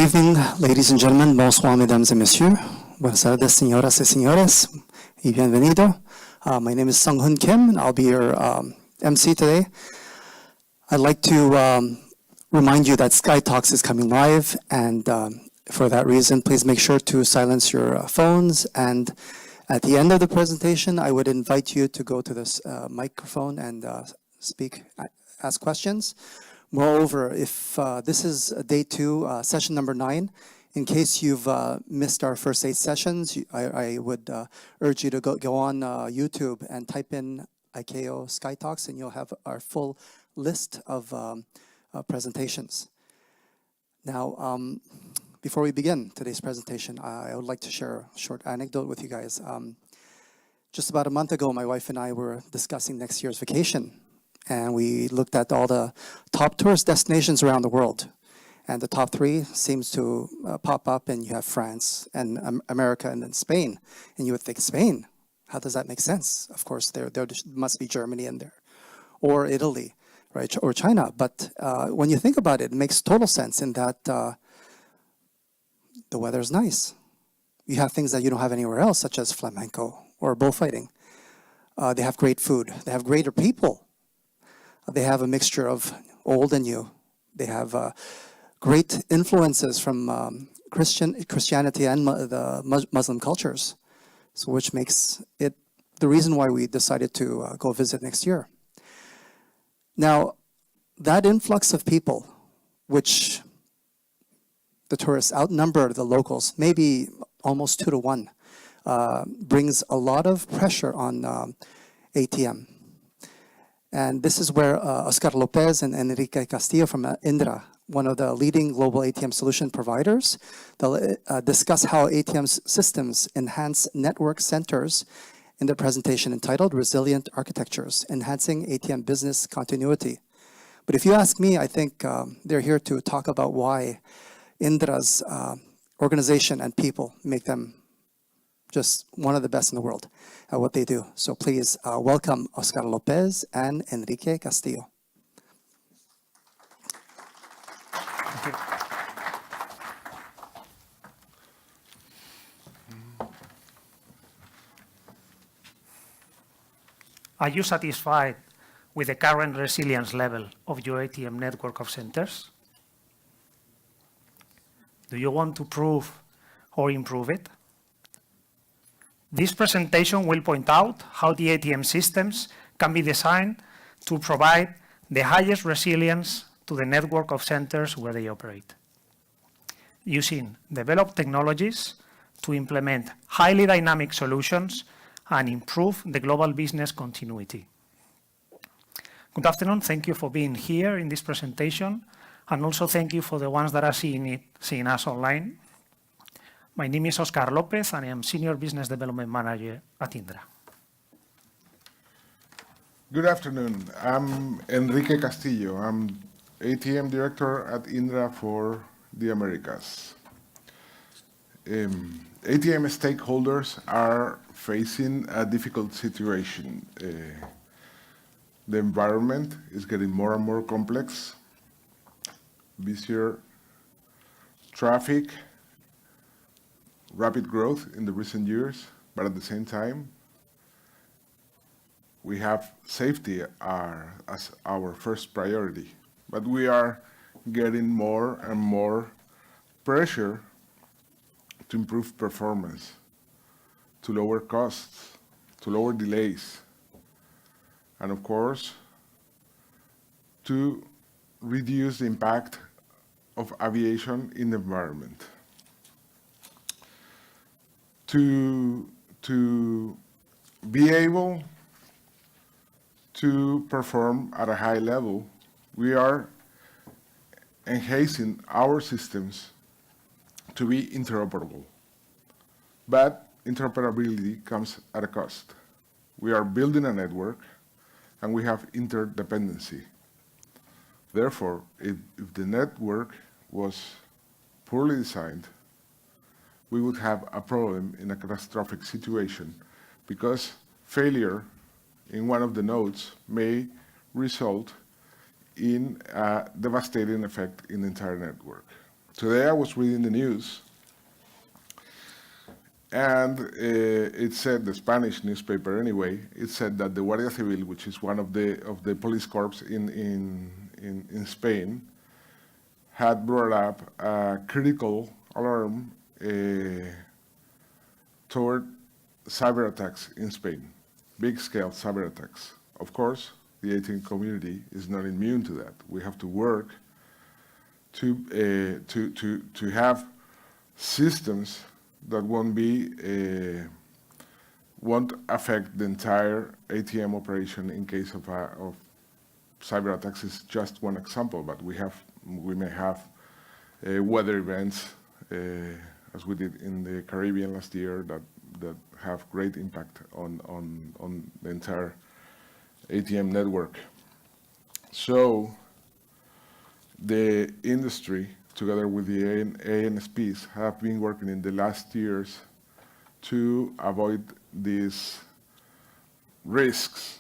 evening, ladies and gentlemen. Bonsoir, mesdames et messieurs. Buenas tardes, señoras y señores. Y bienvenido. My name is Sung-Hoon Kim, and I'll be your MC today. I'd like to remind you that SkyTalk is coming live, and for that reason, please make sure to silence your phones. And at the end of the presentation, I would invite you to go to this microphone and ask questions. Moreover, if this is day 2, session number 9, in case you've missed our first 8 sessions, I would urge you to go on YouTube and type in ICAO SkyTalks, and you'll have our full list of presentations. Now, before we begin today's presentation, I would like to share a short anecdote with you guys. Just about a month ago, my wife and I were discussing next year's vacation. And we looked at all the top tourist destinations around the world. And the top 3 seems to pop up, and you have France and America and then Spain. And you would think, Spain, how does that make sense? Of course, there must be Germany in there, or Italy, right, or China. But when you think about it, it makes total sense in that the weather is nice. You have things that you don't have anywhere else, such as flamenco or bullfighting. They have great food. They have greater people. They have a mixture of old and new. They have great influences from Christianity and the Muslim cultures, so which makes it the reason why we decided to go visit next year. Now, that influx of people, which the tourists outnumber the locals, maybe almost 2 to 1, brings a lot of pressure on ATM. And this is where Oscar López and Enrique Castillo from INDRA, one of the leading global ATM solution providers, they'll discuss how ATM Systems enhance network centers in their presentation entitled Resilient Architectures, Enhancing ATM Business Continuity. But if you ask me, I think they're here to talk about why INDRA's organization and people make them just one of the best in the world at what they do. So please welcome Oscar López and Enrique Castillo. Thank you. Are you satisfied with the current resilience level of your ATM network of centers? Do you want to prove or improve it? This presentation will point out how the ATM systems can be designed to provide the highest resilience to the network of centers where they operate, using developed technologies to implement highly dynamic solutions and improve the global business continuity. Good afternoon. Thank you for being here in this presentation, and also thank you for the ones that are seeing us online. My name is Oscar López, and I am Senior Business Development Manager at INDRA. Good afternoon. I'm Enrique Castillo. I'm ATM Director at INDRA for the Americas. ATM stakeholders are facing a difficult situation. The environment is getting more and more complex, busier traffic, rapid growth in the recent years, but at the same time, we have safety as our first priority. But we are getting more and more pressure to improve performance, to lower costs, to lower delays, and of course, to reduce the impact of aviation in the environment. To be able to perform at a high level, we are enhancing our systems to be interoperable. But interoperability comes at a cost. We are building a network, and we have interdependency. Therefore, if the network was poorly designed, we would have a problem in a catastrophic situation, because failure in one of the nodes may result in a devastating effect in the entire network. Today I was reading the news, and it said, the Spanish newspaper anyway, it said that the Guardia Civil, which is one of the police corps in Spain, had brought up a critical alarm toward cyber attacks in Spain, big-scale cyber attacks. Of course, the ATM community is not immune to that. We have to work to have systems that won't affect the entire ATM operation in case of cyber attacks. Is just one example, but we may have weather events, as we did in the Caribbean last year, that have great impact on the entire ATM network. So the industry, together with the ANSPs, have been working in the last years to avoid these risks.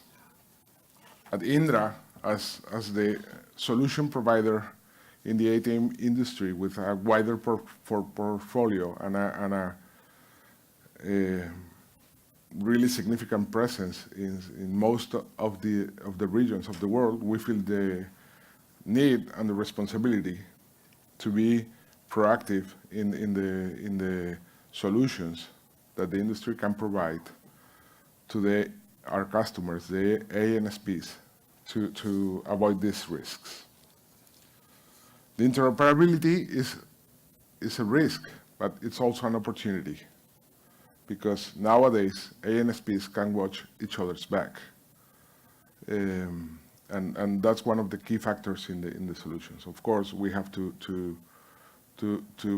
At INDRA, as the solution provider in the ATM industry with a wider portfolio and a really significant presence in most of the regions of the world, we feel the need and the responsibility to be proactive in the solutions that the industry can provide to our customers, the ANSPs, to avoid these risks. The interoperability is a risk, but it's also an opportunity, because nowadays ANSPs can watch each other's back, and that's one of the key factors in the solutions. Of course, we have to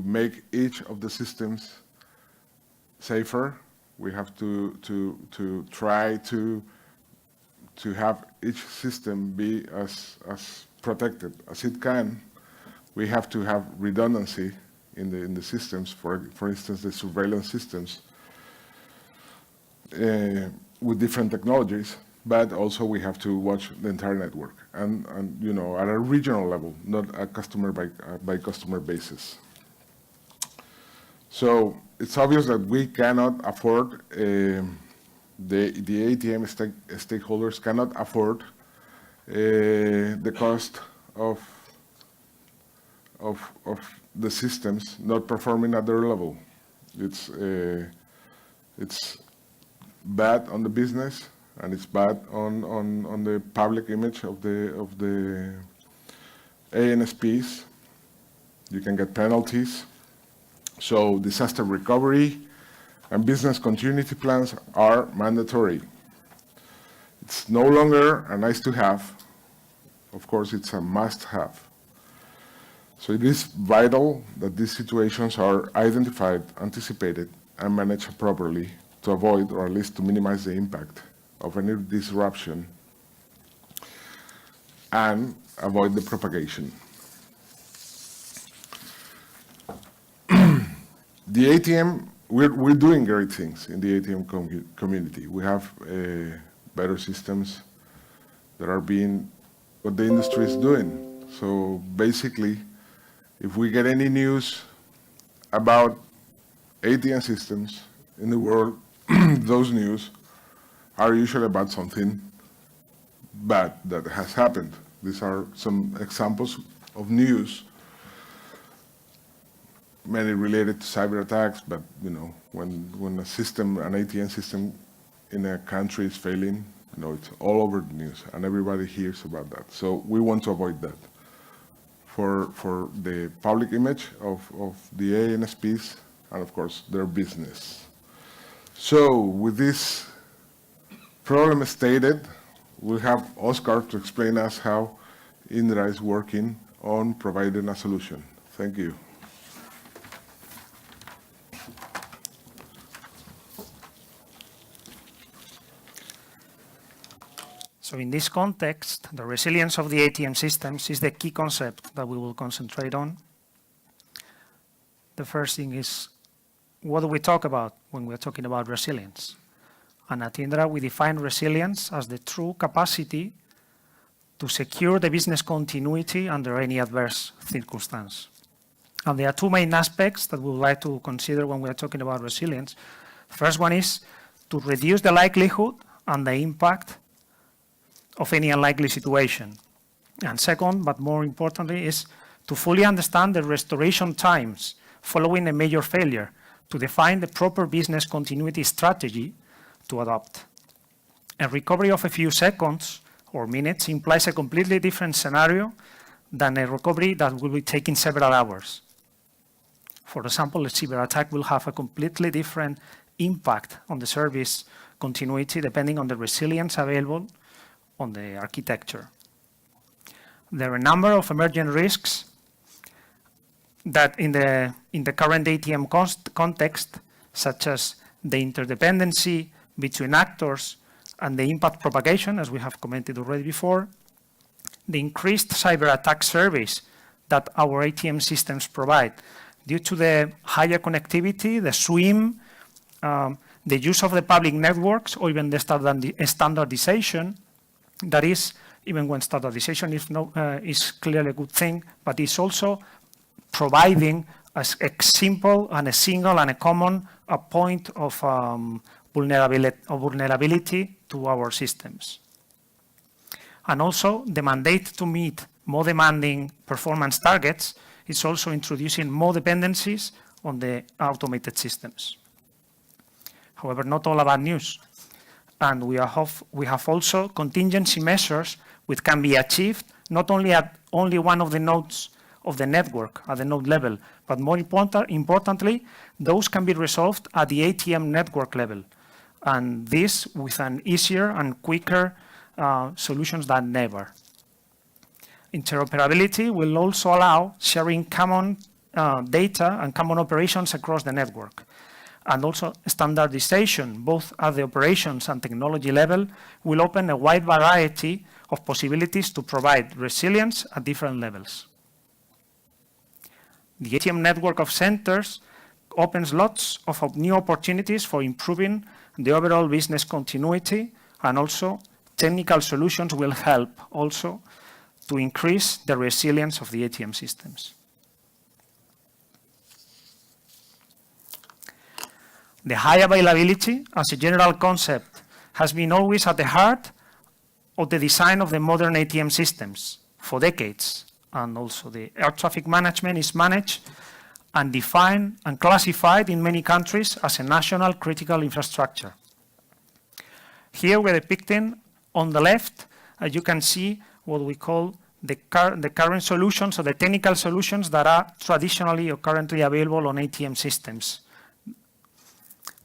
make each of the systems safer. We have to try to have each system be as protected as it can. We have to have redundancy in the systems. For instance, the surveillance systems with different technologies, but also we have to watch the entire network, and at a regional level, not a customer by customer basis. So it's obvious that we cannot afford, the ATM stakeholders cannot afford the cost of the systems not performing at their level. It's bad on the business, and it's bad on the public image of the ANSPs. You can get penalties. So disaster recovery and business continuity plans are mandatory. It's no longer a nice to have. Of course, it's a must have. So it is vital that these situations are identified, anticipated, and managed properly to avoid, or at least to minimize, the impact of any disruption and avoid the propagation. The ATM, we're doing great things in the ATM community. We have better systems that are being what the industry is doing. So basically, if we get any news about ATM systems in the world, those news are usually about something bad that has happened. These are some examples of news, many related to cyber attacks, but when a system, an ATM system in a country is failing, it's all over the news, and everybody hears about that. So we want to avoid that for the public image of the ANSPs and, of course, their business. So with this problem stated, we'll have Oscar to explain us how INDRA is working on providing a solution. Thank you. So in this context, the resilience of the ATM systems is the key concept that we will concentrate on. The first thing is, what do we talk about when we're talking about resilience? And at INDRA, we define resilience as the true capacity to secure the business continuity under any adverse circumstance. And there are two main aspects that we would like to consider when we are talking about resilience. The first one is to reduce the likelihood and the impact of any unlikely situation. And second, but more importantly, is to fully understand the restoration times following a major failure, to define the proper business continuity strategy to adopt. A recovery of a few seconds or minutes implies a completely different scenario than a recovery that will be taking several hours. For example, a cyber attack will have a completely different impact on the service continuity depending on the resilience available on the architecture. There are a number of emerging risks that in the current ATM context, such as the interdependency between actors and the impact propagation, as we have commented already before, the increased cyber attack service that our ATM systems provide due to the higher connectivity, the SWIM, the use of the public networks, or even the standardization. That is, even when standardization is clearly a good thing, but it's also providing a simple and a single and a common point of vulnerability to our systems. And also, the mandate to meet more demanding performance targets is also introducing more dependencies on the automated systems. However, not all bad news. And we have also contingency measures which can be achieved not only at only one of the nodes of the network at the node level, but more importantly, those can be resolved at the ATM network level. And this with an easier and quicker solutions than ever. Interoperability will also allow sharing common data and common operations across the network. And also standardization, both at the operations and technology level, will open a wide variety of possibilities to provide resilience at different levels. The ATM network of centers opens lots of new opportunities for improving the overall business continuity, and also technical solutions will help also to increase the resilience of the ATM systems. The high availability as a general concept has been always at the heart of the design of the modern ATM systems for decades. And also the air traffic management is managed and defined and classified in many countries as a national critical infrastructure. Here we're depicting on the left, you can see what we call the current solutions or the technical solutions that are traditionally or currently available on ATM systems.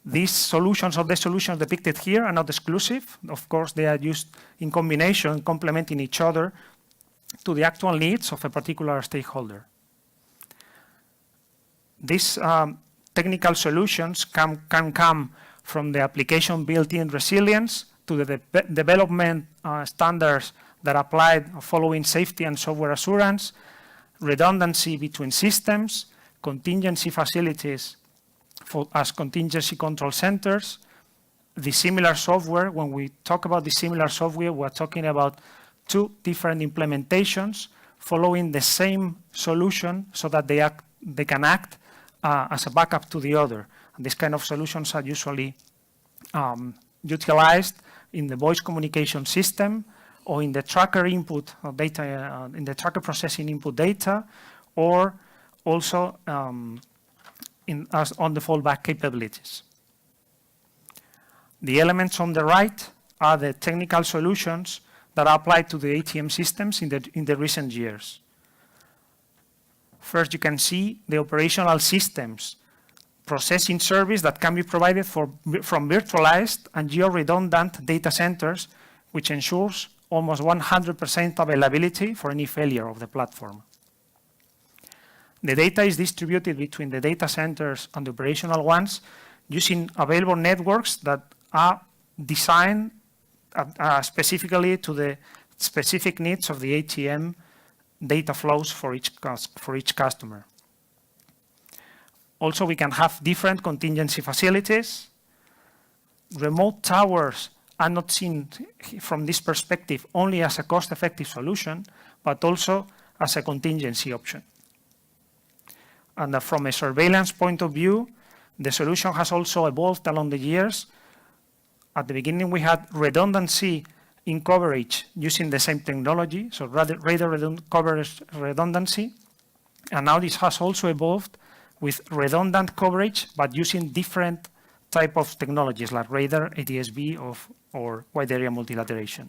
These solutions or the solutions depicted here are not exclusive. Of course, they are used in combination, complementing each other to the actual needs of a particular stakeholder. These technical solutions can come from the application built-in resilience to the development standards that apply following safety and software assurance, redundancy between systems, contingency facilities as contingency control centers, the similar software. When we talk about the similar software, we're talking about two different implementations following the same solution so that they can act as a backup to the other. And these kind of solutions are usually utilized in the voice communication system or in the tracker input of data, in the tracker processing input data, or also as on the fallback capabilities. The elements on the right are the technical solutions that are applied to the ATM systems in the recent years. First, you can see the operational systems processing service that can be provided from virtualized and geo-redundant data centers, which ensures almost 100% availability for any failure of the platform. The data is distributed between the data centers and the operational ones using available networks that are designed specifically to the specific needs of the ATM data flows for each customer. Also, we can have different contingency facilities. Remote towers are not seen from this perspective only as a cost-effective solution, but also as a contingency option. And from a surveillance point of view, the solution has also evolved along the years. At the beginning, we had redundancy in coverage using the same technology, so radar coverage redundancy. And now this has also evolved with redundant coverage, but using different type of technologies like radar, ATSB, or wide area multilateration.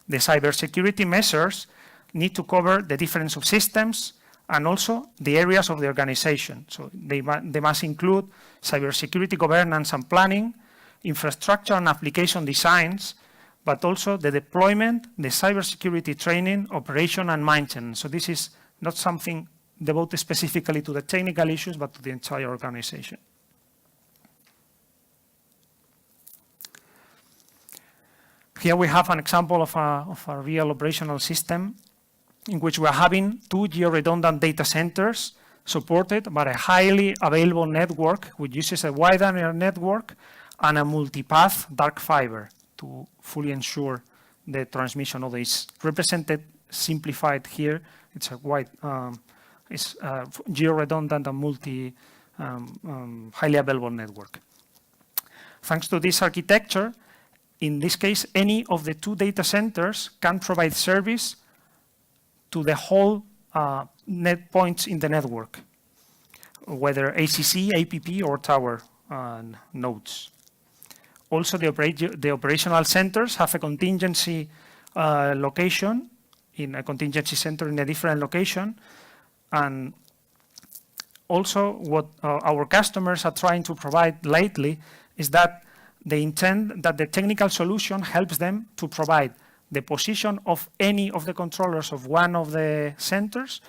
The cybersecurity measures need to cover the different subsystems and also the areas of the organization. So they must include cybersecurity governance and planning, infrastructure and application designs, but also the deployment, the cybersecurity training, operation, and maintenance. So this is not something devoted specifically to the technical issues, but to the entire organization. Here we have an example of a real operational system in which we are having 2 geo-redundant data centers supported by a highly available network, which uses a wide area network and a multipath dark fiber to fully ensure the transmission of this. Represented, simplified here, it's a wide, geo-redundant and highly available network. Thanks to this architecture, in this case, any of the 2 data centers can provide service to the whole net points in the network, whether ACC, APP, or tower nodes. Also, the operational centers have a contingency location, in a contingency center in a different location. And also, what our customers are trying to provide lately is that they intend that the technical solution helps them to provide the position of any of the controllers of one of the centers,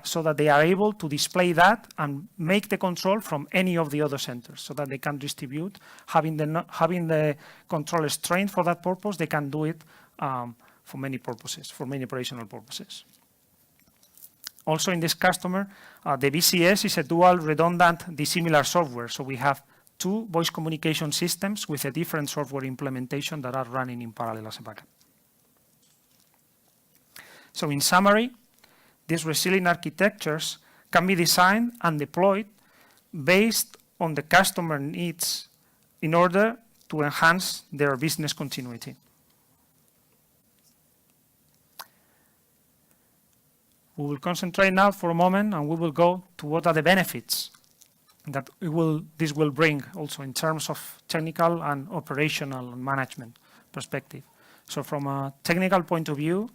so that they are able to display that and make the control from any of the other centers, so that they can distribute. Having the controllers trained for that purpose, they can do it for many purposes, for many operational purposes. Also in this customer, the VCS is a dual redundant dissimilar software. So we have 2 voice communication systems with a different software implementation that are running in parallel as a backup. So in summary, these resilient architectures can be designed and deployed based on the customer needs in order to enhance their business continuity. We will concentrate now for a moment, and we will go to what are the benefits that this will bring also in terms of technical and operational and management perspective. So from a technical point of view,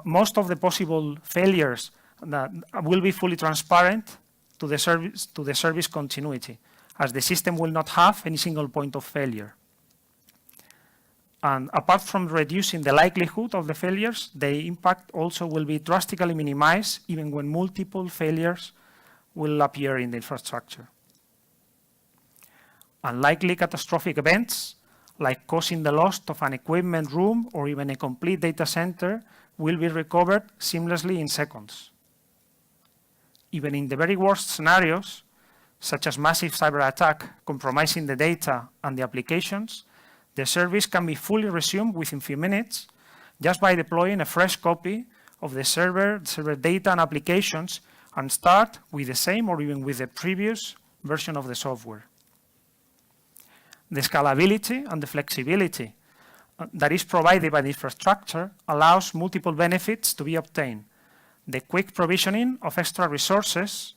most of the possible failures that will be fully transparent to the service continuity, as the system will not have any single point of failure. And apart from reducing the likelihood of the failures, the impact also will be drastically minimized even when multiple failures will appear in the infrastructure. Unlikely catastrophic events, like causing the loss of an equipment room or even a complete data center, will be recovered seamlessly in seconds. Even in the very worst scenarios, such as massive cyber attack compromising the data and the applications, the service can be fully resumed within few minutes just by deploying a fresh copy of the server data and applications, and start with the same or even with the previous version of the software. The scalability and the flexibility that is provided by the infrastructure allows multiple benefits to be obtained. The quick provisioning of extra resources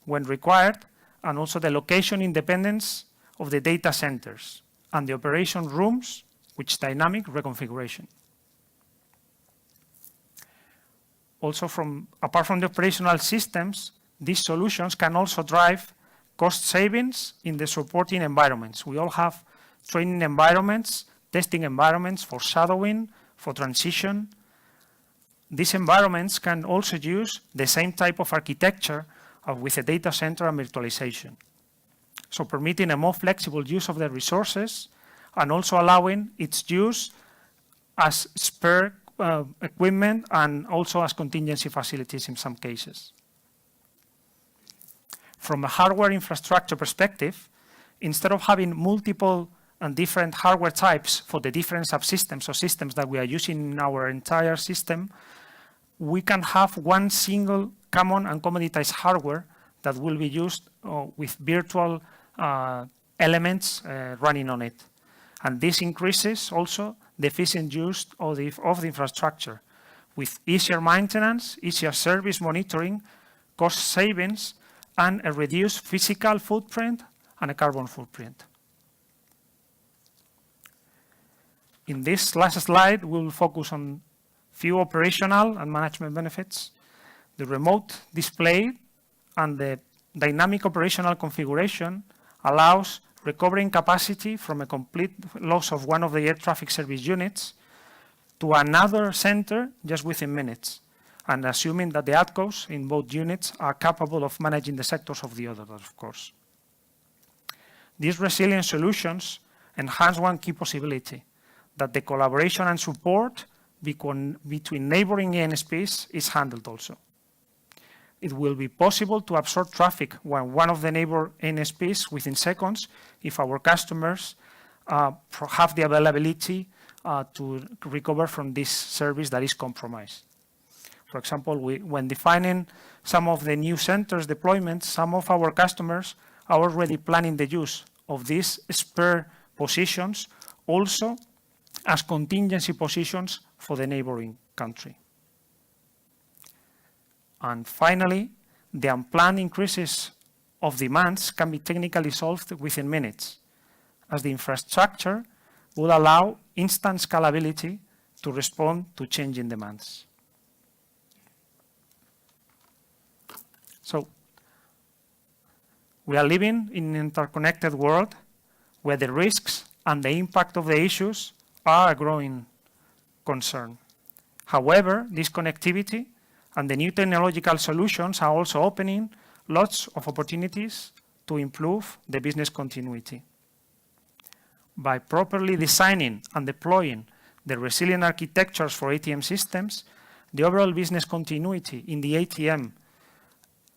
when required, and also the location independence of the data centers and the operation rooms, with dynamic reconfiguration. Also, apart from the operational systems, these solutions can also drive cost savings in the supporting environments. We all have training environments, testing environments for shadowing, for transition. These environments can also use the same type of architecture with a data center and virtualization. So permitting a more flexible use of the resources and also allowing its use as spare equipment and also as contingency facilities in some cases. From a hardware infrastructure perspective, instead of having multiple and different hardware types for the different subsystems or systems that we are using in our entire system, we can have one single common and commoditized hardware that will be used with virtual elements running on it. And this increases also the efficient use of the infrastructure with easier maintenance, easier service monitoring, cost savings, and a reduced physical footprint and a carbon footprint. In this last slide, we will focus on few operational and management benefits. The remote display and the dynamic operational configuration allows recovering capacity from a complete loss of one of the air traffic service units to another center just within minutes, and assuming that the ATCOs in both units are capable of managing the sectors of the other, of course. These resilient solutions enhance one key possibility, that the collaboration and support between neighboring ANSPs is handled also. It will be possible to absorb traffic when one of the neighbor ANSPs within seconds if our customers have the availability to recover from this service that is compromised. For example, when defining some of the new centers deployments, some of our customers are already planning the use of these spare positions also as contingency positions for the neighboring country. And finally, the unplanned increases of demands can be technically solved within minutes, as the infrastructure will allow instant scalability to respond to changing demands. So, we are living in an interconnected world where the risks and the impact of the issues are a growing concern. However, this connectivity and the new technological solutions are also opening lots of opportunities to improve the business continuity. By properly designing and deploying the resilient architectures for ATM systems, the overall business continuity in the ATM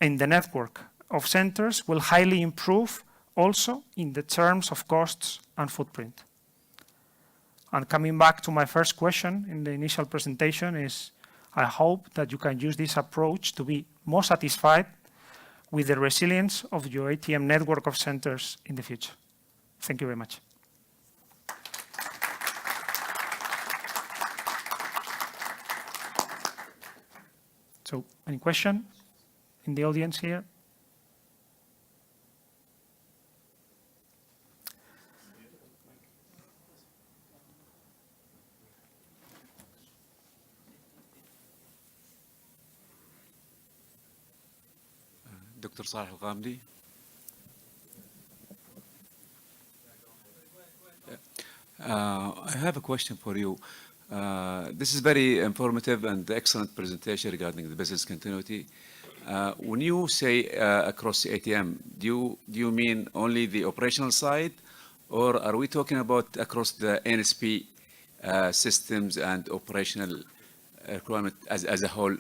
and the network of centers will highly improve also in the terms of costs and footprint. And coming back to my first question in the initial presentation is, I hope that you can use this approach to be more satisfied with the resilience of your ATM network of centers in the future. Thank you very much. So, any question in the audience here? Dr. Saleh Al-Ghamdi. I have a question for you. This is very informative and excellent presentation regarding the business continuity. When you say across the ATM, do you mean only the operational side, or are we talking about across the NSP systems and operational requirement as a whole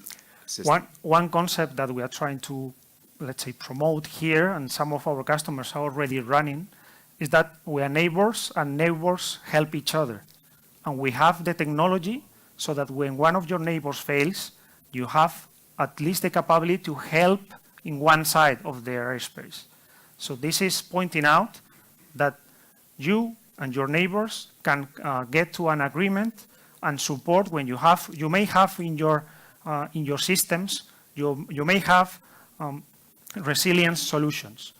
system? One concept that we are trying to, let's say, promote here, and some of our customers are already running, is that we are neighbors and neighbors help each other. And we have the technology so that when one of your neighbors fails, you have at least the capability to help in one side of their airspace. So this is pointing out that you and your neighbors can get to an agreement and support when you may have in your systems, you may have resilience solutions.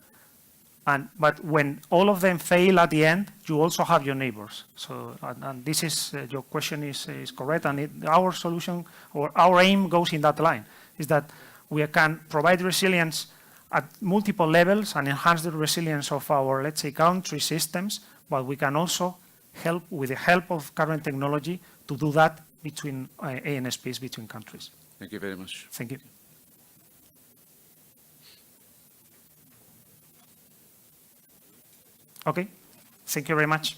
But when all of them fail at the end, you also have your neighbors. So, and this is, your question is correct, and our solution, or our aim goes in that line, is that we can provide resilience at multiple levels and enhance the resilience of our, let's say, country systems, but we can also help, with the help of current technology, to do that between ANSPs, between countries. Thank you very much. Thank you. Okay, thank you very much.